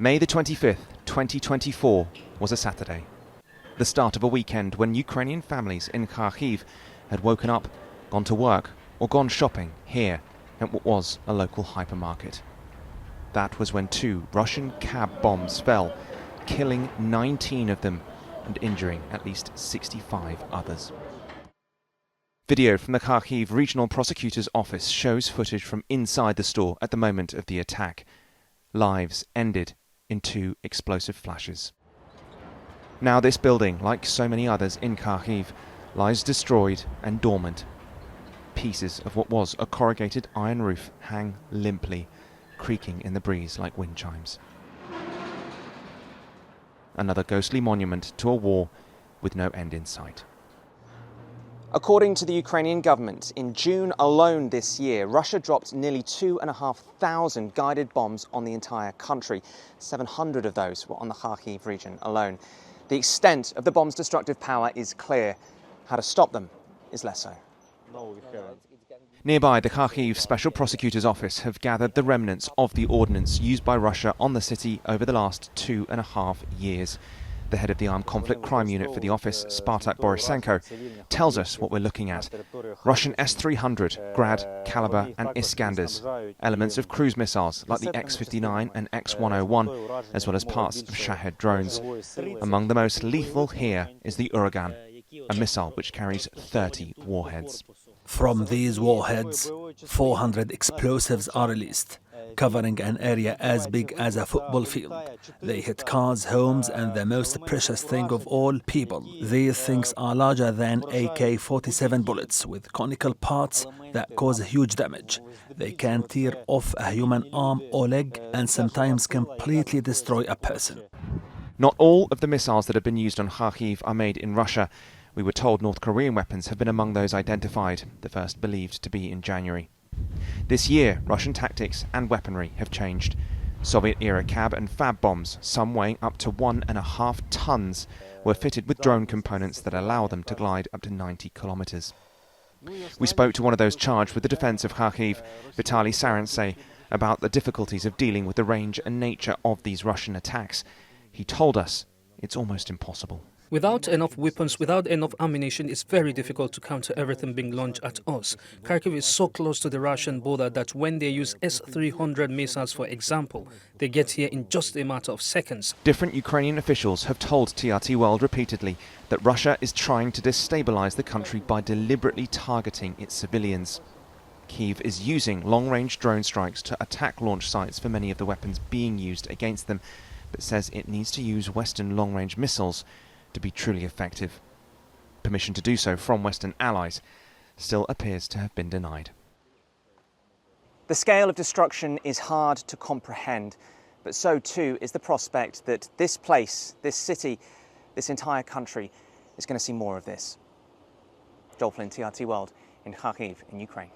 May the 25th, 2024 was a Saturday, the start of a weekend when Ukrainian families in Kharkiv had woken up, gone to work or gone shopping here at what was a local hypermarket. That was when 2 Russian cab bombs fell, killing 19 of them and injuring at least 65 others. Video from the Kharkiv Regional Prosecutor's Office shows footage from inside the store at the moment of the attack. Lives ended in 2 explosive flashes. Now this building, like so many others in Kharkiv, lies destroyed and dormant. Pieces of what was a corrugated iron roof hang limply, creaking in the breeze like wind chimes. Another ghostly monument to a war with no end in sight. According to the Ukrainian government, in June alone this year, Russia dropped nearly 2,500 guided bombs on the entire country. 700 of those were on the Kharkiv region alone. The extent of the bombs' destructive power is clear. How to stop them is less so. Nearby, the Kharkiv Special Prosecutor's Office have gathered the remnants of the ordnance used by Russia on the city over the last 2.5 years. The head of the Armed Conflict Crime Unit for the office, Spartak Borisenko, tells us what we're looking at. Russian S-300, Grad, Kalibr and Iskanders, elements of cruise missiles like the X-59 and X-101, as well as parts of Shahed drones. Among the most lethal here is the Uragan, a missile which carries 30 warheads. From these warheads, 400 explosives are released, covering an area as big as a football field. They hit cars, homes, and the most precious thing of all, people. These things are larger than AK-47 bullets with conical parts that cause huge damage. They can tear off a human arm or leg and sometimes completely destroy a person. Not all of the missiles that have been used on Kharkiv are made in Russia. We were told North Korean weapons have been among those identified, the first believed to be in January. This year, Russian tactics and weaponry have changed. Soviet-era cab and fab bombs, some weighing up to 1.5 tons, were fitted with drone components that allow them to glide up to 90 kilometers. We spoke to one of those charged with the defense of Kharkiv, Vitaly Sarantsay, about the difficulties of dealing with the range and nature of these Russian attacks. He told us it's almost impossible. Without enough weapons, without enough ammunition, it's very difficult to counter everything being launched at us. Kharkiv is so close to the Russian border that when they use S-300 missiles, for example, they get here in just a matter of seconds. Different Ukrainian officials have told TRT World repeatedly that Russia is trying to destabilize the country by deliberately targeting its civilians. Kiev is using long-range drone strikes to attack launch sites for many of the weapons being used against them, but says it needs to use Western long-range missiles to be truly effective. Permission to do so from Western allies still appears to have been denied. The scale of destruction is hard to comprehend, but so too is the prospect that this place, this city, this entire country is going to see more of this. Flynn, TRT World in Kharkiv in Ukraine.